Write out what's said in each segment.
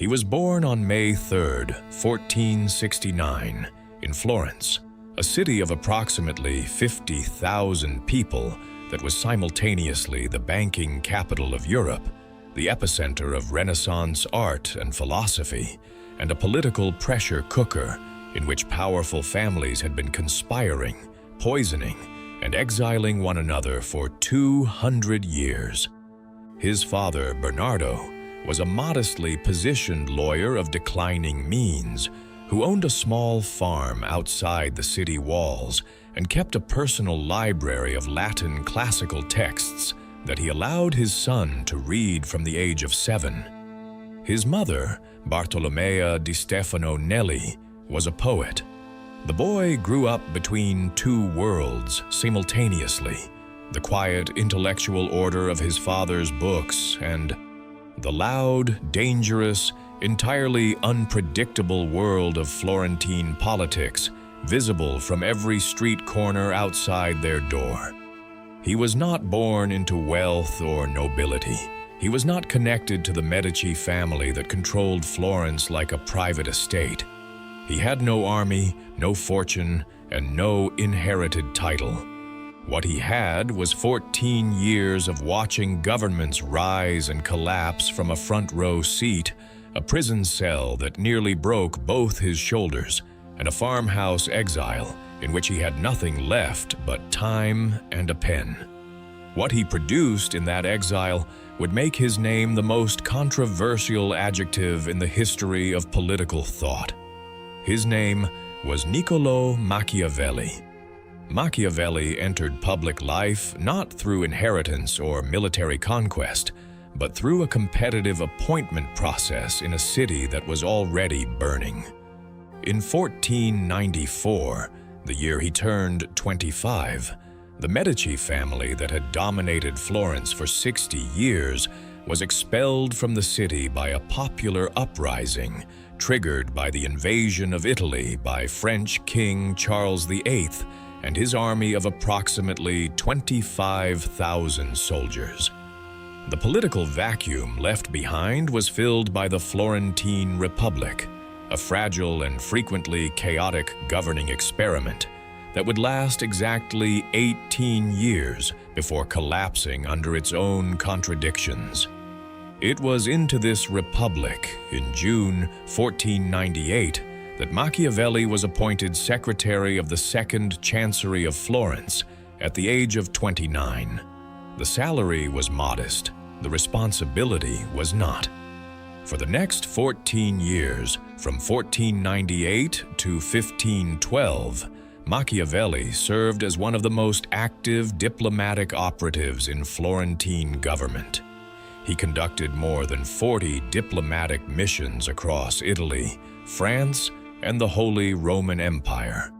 He was born on May 3, 1469, in Florence, a city of approximately 50,000 people that was simultaneously the banking capital of Europe, the epicenter of Renaissance art and philosophy, and a political pressure cooker in which powerful families had been conspiring, poisoning, and exiling one another for 200 years. His father, Bernardo, was a modestly positioned lawyer of declining means who owned a small farm outside the city walls and kept a personal library of Latin classical texts that he allowed his son to read from the age of 7. His mother, Bartolomea di Stefano Nelli, was a poet. The boy grew up between two worlds simultaneously, the quiet intellectual order of his father's books and the loud, dangerous, entirely unpredictable world of Florentine politics, visible from every street corner outside their door. He was not born into wealth or nobility. He was not connected to the Medici family that controlled Florence like a private estate. He had no army, no fortune, and no inherited title. What he had was 14 years of watching governments rise and collapse from a front-row seat, a prison cell that nearly broke both his shoulders, and a farmhouse exile in which he had nothing left but time and a pen. What he produced in that exile would make his name the most controversial adjective in the history of political thought. His name was Niccolò Machiavelli. Machiavelli entered public life not through inheritance or military conquest, but through a competitive appointment process in a city that was already burning. In 1494, the year he turned 25, the Medici family that had dominated Florence for 60 years was expelled from the city by a popular uprising triggered by the invasion of Italy by French King Charles VIII and his army of approximately 25,000 soldiers. The political vacuum left behind was filled by the Florentine Republic, a fragile and frequently chaotic governing experiment that would last exactly 18 years before collapsing under its own contradictions. It was into this republic, in June 1498, that Machiavelli was appointed Secretary of the Second Chancery of Florence at the age of 29. The salary was modest, the responsibility was not. For the next 14 years, from 1498 to 1512, Machiavelli served as one of the most active diplomatic operatives in Florentine government. He conducted more than 40 diplomatic missions across Italy, France, and the Holy Roman Empire.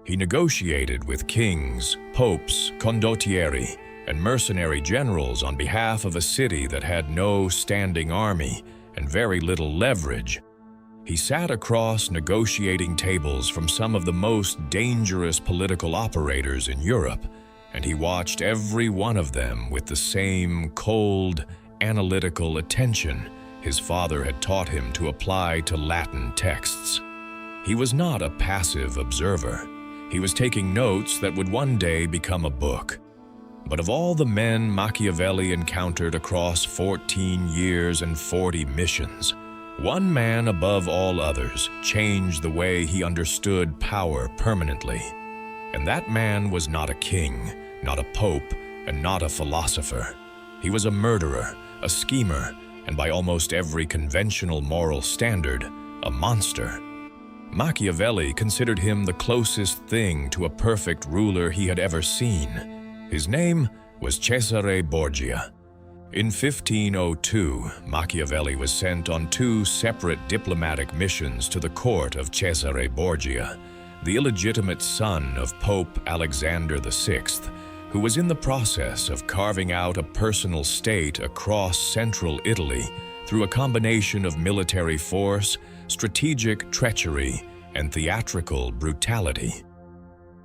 He negotiated with kings, popes, condottieri, and mercenary generals on behalf of a city that had no standing army and very little leverage. He sat across negotiating tables from some of the most dangerous political operators in Europe, and he watched every one of them with the same cold, analytical attention his father had taught him to apply to Latin texts. He was not a passive observer. He was taking notes that would one day become a book. But of all the men Machiavelli encountered across 14 years and 40 missions, one man above all others changed the way he understood power permanently. And that man was not a king, not a pope, and not a philosopher. He was a murderer, a schemer, and by almost every conventional moral standard, a monster. Machiavelli considered him the closest thing to a perfect ruler he had ever seen. His name was Cesare Borgia. In 1502, Machiavelli was sent on 2 separate diplomatic missions to the court of Cesare Borgia, the illegitimate son of Pope Alexander VI, who was in the process of carving out a personal state across central Italy through a combination of military force, strategic treachery, and theatrical brutality.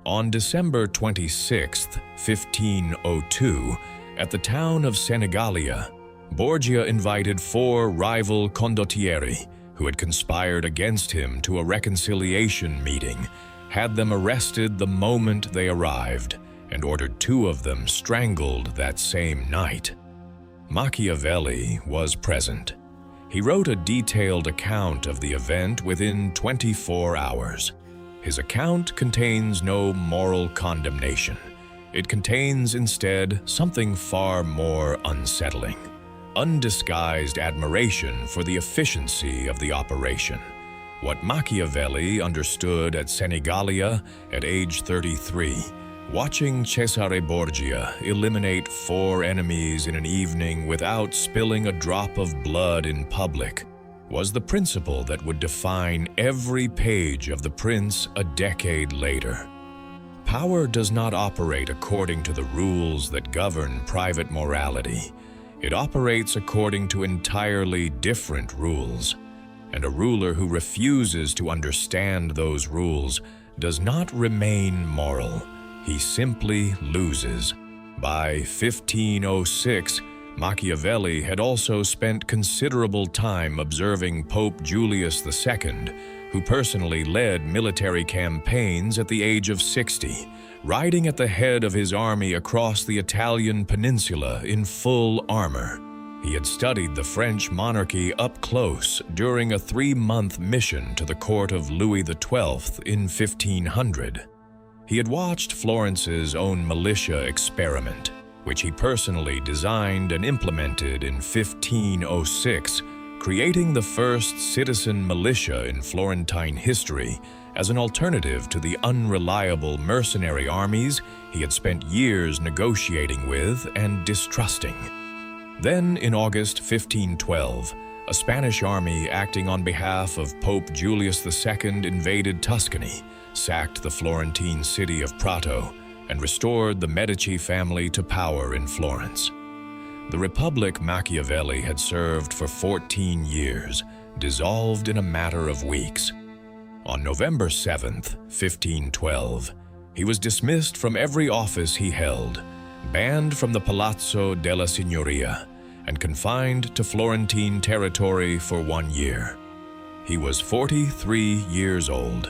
On December 26, 1502, at the town of Senigallia, Borgia invited 4 rival condottieri who had conspired against him to a reconciliation meeting, had them arrested the moment they arrived, and ordered 2 of them strangled that same night. Machiavelli was present. He wrote a detailed account of the event within 24 hours. His account contains no moral condemnation. It contains instead something far more unsettling: undisguised admiration for the efficiency of the operation. What Machiavelli understood at Senigallia at age 33, watching Cesare Borgia eliminate 4 enemies in an evening without spilling a drop of blood in public, was the principle that would define every page of The Prince a decade later. Power does not operate according to the rules that govern private morality. It operates according to entirely different rules, and a ruler who refuses to understand those rules does not remain moral. He simply loses. By 1506, Machiavelli had also spent considerable time observing Pope Julius II, who personally led military campaigns at the age of 60, riding at the head of his army across the Italian peninsula in full armor. He had studied the French monarchy up close during a 3-month mission to the court of Louis XII in 1500. He had watched Florence's own militia experiment, which he personally designed and implemented in 1506, creating the first citizen militia in Florentine history as an alternative to the unreliable mercenary armies he had spent years negotiating with and distrusting. Then, in August 1512, a Spanish army acting on behalf of Pope Julius II invaded Tuscany, sacked the Florentine city of Prato, and restored the Medici family to power in Florence. The republic Machiavelli had served for 14 years dissolved in a matter of weeks. On November 7, 1512, he was dismissed from every office he held, banned from the Palazzo della Signoria, and confined to Florentine territory for 1 year. He was 43 years old.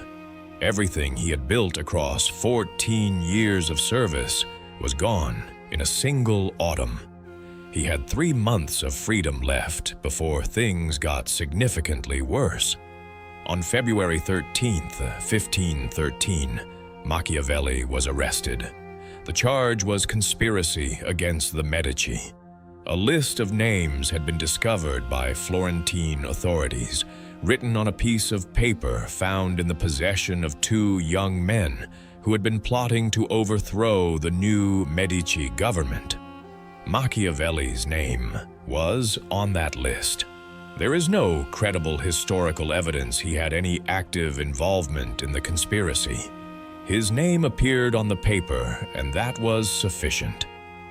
Everything he had built across 14 years of service was gone in a single autumn. He had 3 months of freedom left before things got significantly worse. On February 13, 1513, Machiavelli was arrested. The charge was conspiracy against the Medici. A list of names had been discovered by Florentine authorities, written on a piece of paper found in the possession of 2 young men who had been plotting to overthrow the new Medici government. Machiavelli's name was on that list. There is no credible historical evidence he had any active involvement in the conspiracy. His name appeared on the paper, and that was sufficient.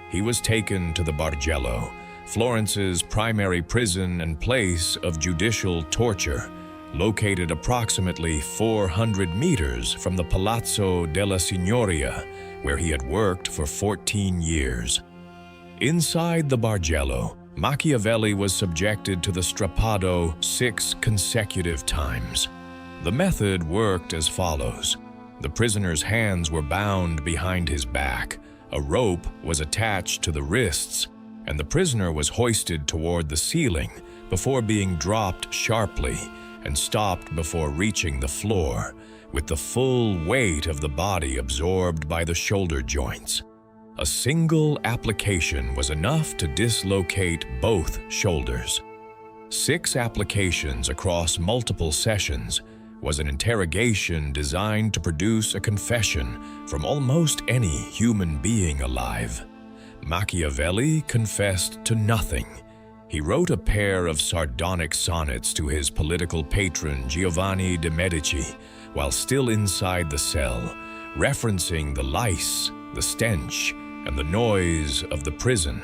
He was taken to the Bargello, Florence's primary prison and place of judicial torture, located approximately 400 meters from the Palazzo della Signoria, where he had worked for 14 years. Inside the Bargello, Machiavelli was subjected to the strappado 6 consecutive times. The method worked as follows. The prisoner's hands were bound behind his back, a rope was attached to the wrists, and the prisoner was hoisted toward the ceiling before being dropped sharply and stopped before reaching the floor, with the full weight of the body absorbed by the shoulder joints. A single application was enough to dislocate both shoulders. 6 applications across multiple sessions was an interrogation designed to produce a confession from almost any human being alive. Machiavelli confessed to nothing. He wrote a pair of sardonic sonnets to his political patron Giovanni de' Medici while still inside the cell, referencing the lice, the stench, and the noise of the prison,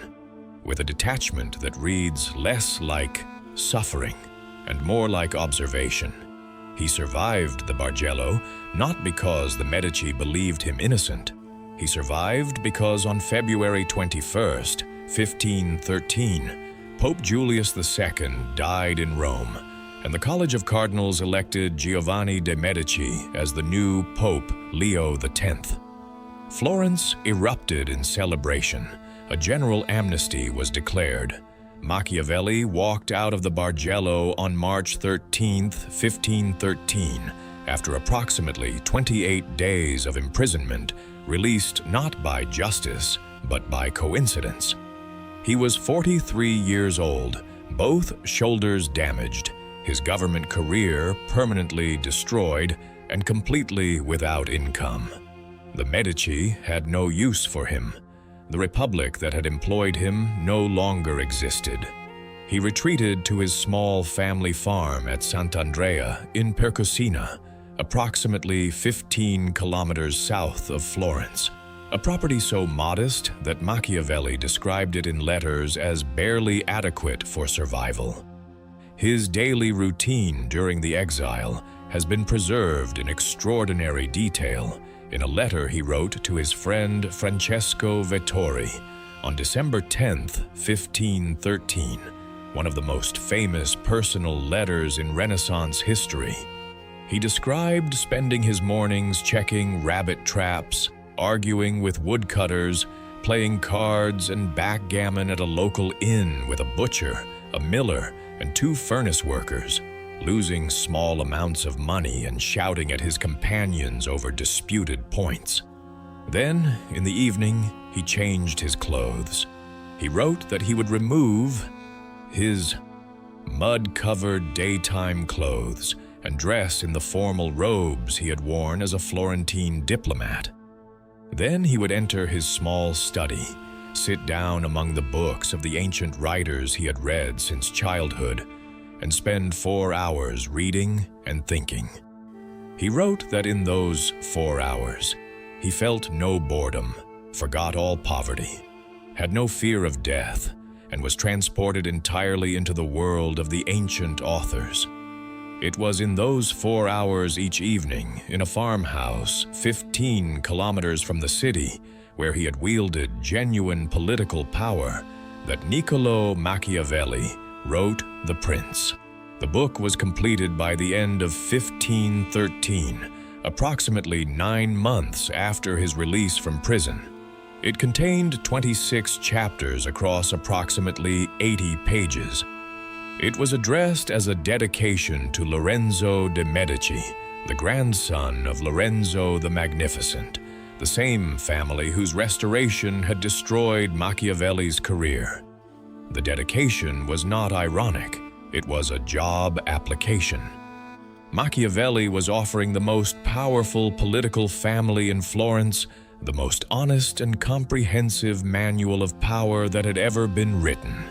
with a detachment that reads less like suffering and more like observation. He survived the Bargello not because the Medici believed him innocent. He survived because on February 21, 1513, Pope Julius II died in Rome, and the College of Cardinals elected Giovanni de' Medici as the new Pope Leo X. Florence erupted in celebration. A general amnesty was declared. Machiavelli walked out of the Bargello on March 13, 1513, after approximately 28 days of imprisonment, released not by justice, but by coincidence. He was 43 years old, both shoulders damaged, his government career permanently destroyed, and completely without income. The Medici had no use for him. The republic that had employed him no longer existed. He retreated to his small family farm at Sant'Andrea in Percosina, approximately 15 kilometers south of Florence, a property so modest that Machiavelli described it in letters as barely adequate for survival. His daily routine during the exile has been preserved in extraordinary detail in a letter he wrote to his friend Francesco Vettori on December 10, 1513, one of the most famous personal letters in Renaissance history. He described spending his mornings checking rabbit traps, arguing with woodcutters, playing cards and backgammon at a local inn with a butcher, a miller, and 2 furnace workers, losing small amounts of money and shouting at his companions over disputed points. Then, in the evening, he changed his clothes. He wrote that he would remove his mud-covered daytime clothes and dress in the formal robes he had worn as a Florentine diplomat. Then he would enter his small study, sit down among the books of the ancient writers he had read since childhood, and spend 4 hours reading and thinking. He wrote that in those 4 hours, he felt no boredom, forgot all poverty, had no fear of death, and was transported entirely into the world of the ancient authors. It was in those 4 hours each evening, in a farmhouse 15 kilometers from the city, where he had wielded genuine political power, that Niccolò Machiavelli wrote The Prince. The book was completed by the end of 1513, approximately 9 months after his release from prison. It contained 26 chapters across approximately 80 pages. It was addressed as a dedication to Lorenzo de' Medici, the grandson of Lorenzo the Magnificent, the same family whose restoration had destroyed Machiavelli's career. The dedication was not ironic, it was a job application. Machiavelli was offering the most powerful political family in Florence the most honest and comprehensive manual of power that had ever been written,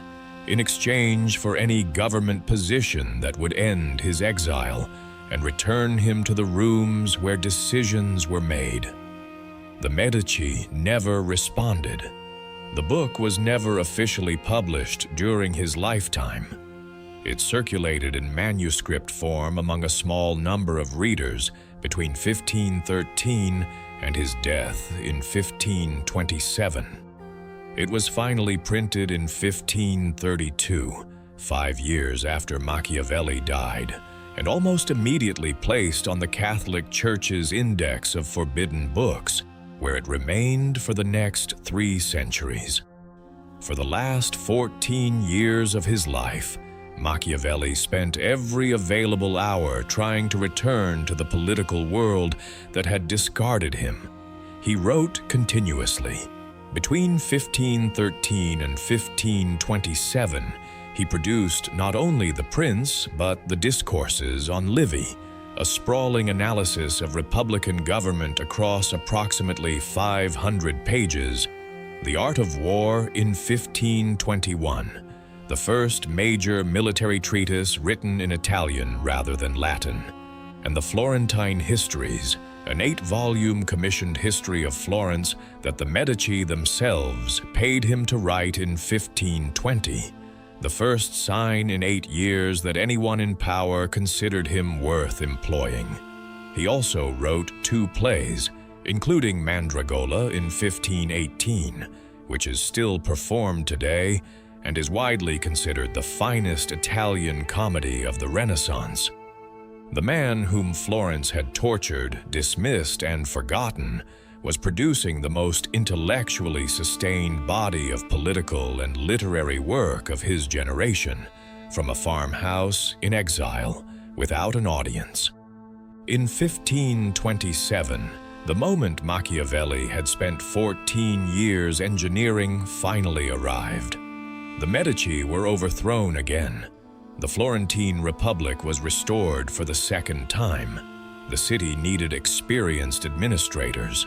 in exchange for any government position that would end his exile and return him to the rooms where decisions were made. The Medici never responded. The book was never officially published during his lifetime. It circulated in manuscript form among a small number of readers between 1513 and his death in 1527. It was finally printed in 1532, 5 years after Machiavelli died, and almost immediately placed on the Catholic Church's Index of Forbidden Books, where it remained for the next 3 centuries. For the last 14 years of his life, Machiavelli spent every available hour trying to return to the political world that had discarded him. He wrote continuously. Between 1513 and 1527, he produced not only The Prince, but the Discourses on Livy, a sprawling analysis of republican government across approximately 500 pages, The Art of War in 1521, the first major military treatise written in Italian rather than Latin, and the Florentine Histories, an 8-volume commissioned history of Florence that the Medici themselves paid him to write in 1520, the first sign in 8 years that anyone in power considered him worth employing. He also wrote 2 plays, including Mandragola in 1518, which is still performed today, and is widely considered the finest Italian comedy of the Renaissance. The man whom Florence had tortured, dismissed, and forgotten was producing the most intellectually sustained body of political and literary work of his generation, from a farmhouse in exile, without an audience. In 1527, the moment Machiavelli had spent 14 years engineering finally arrived. The Medici were overthrown again. The Florentine Republic was restored for the second time. The city needed experienced administrators.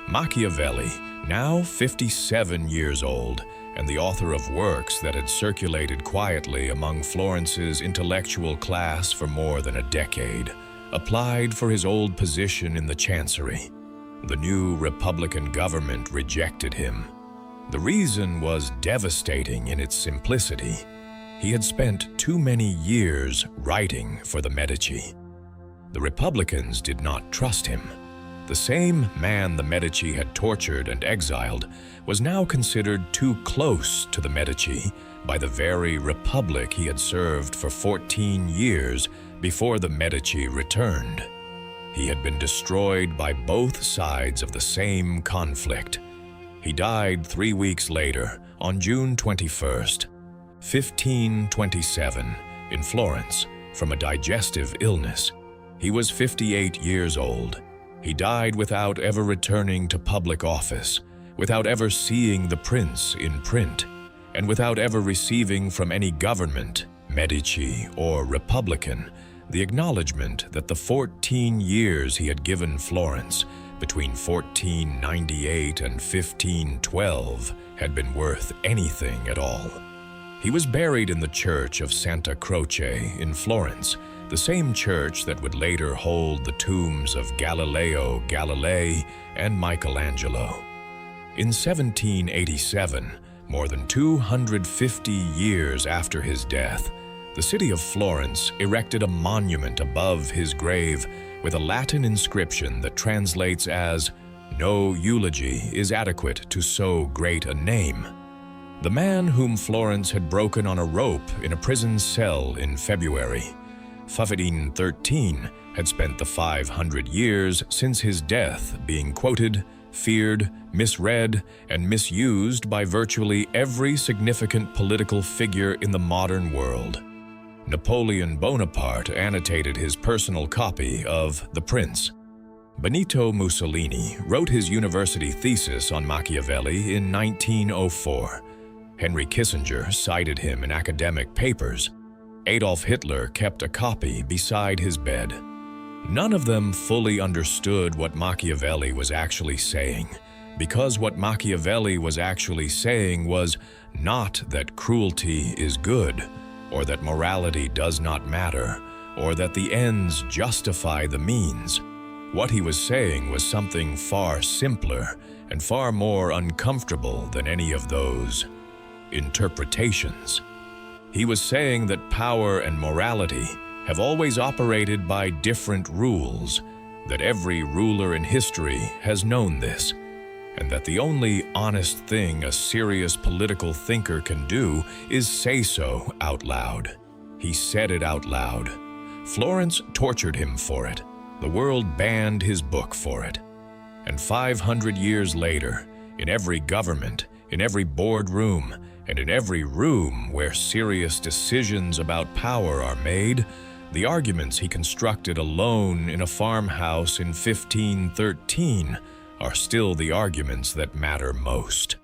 Machiavelli, now 57 years old, and the author of works that had circulated quietly among Florence's intellectual class for more than a decade, applied for his old position in the chancery. The new Republican government rejected him. The reason was devastating in its simplicity. He had spent too many years writing for the Medici. The Republicans did not trust him. The same man the Medici had tortured and exiled was now considered too close to the Medici by the very republic he had served for 14 years before the Medici returned. He had been destroyed by both sides of the same conflict. He died 3 weeks later, on June 21st, 1527, in Florence, from a digestive illness. He was 58 years old. He died without ever returning to public office, without ever seeing the prince in print, and without ever receiving from any government, Medici or Republican, the acknowledgement that the 14 years he had given Florence between 1498 and 1512 had been worth anything at all. He was buried in the church of Santa Croce in Florence, the same church that would later hold the tombs of Galileo Galilei and Michelangelo. In 1787, more than 250 years after his death, the city of Florence erected a monument above his grave with a Latin inscription that translates as, "No eulogy is adequate to so great a name." The man whom Florence had broken on a rope in a prison cell in February, Fafedin XIII, had spent the 500 years since his death being quoted, feared, misread, and misused by virtually every significant political figure in the modern world. Napoleon Bonaparte annotated his personal copy of The Prince. Benito Mussolini wrote his university thesis on Machiavelli in 1904. Henry Kissinger cited him in academic papers. Adolf Hitler kept a copy beside his bed. None of them fully understood what Machiavelli was actually saying, because what Machiavelli was actually saying was not that cruelty is good, or that morality does not matter, or that the ends justify the means. What he was saying was something far simpler and far more uncomfortable than any of those interpretations. He was saying that power and morality have always operated by different rules, that every ruler in history has known this, and that the only honest thing a serious political thinker can do is say so out loud. He said it out loud. Florence tortured him for it. The world banned his book for it. And 500 years later, in every government, in every boardroom, and in every room where serious decisions about power are made, the arguments he constructed alone in a farmhouse in 1513 are still the arguments that matter most.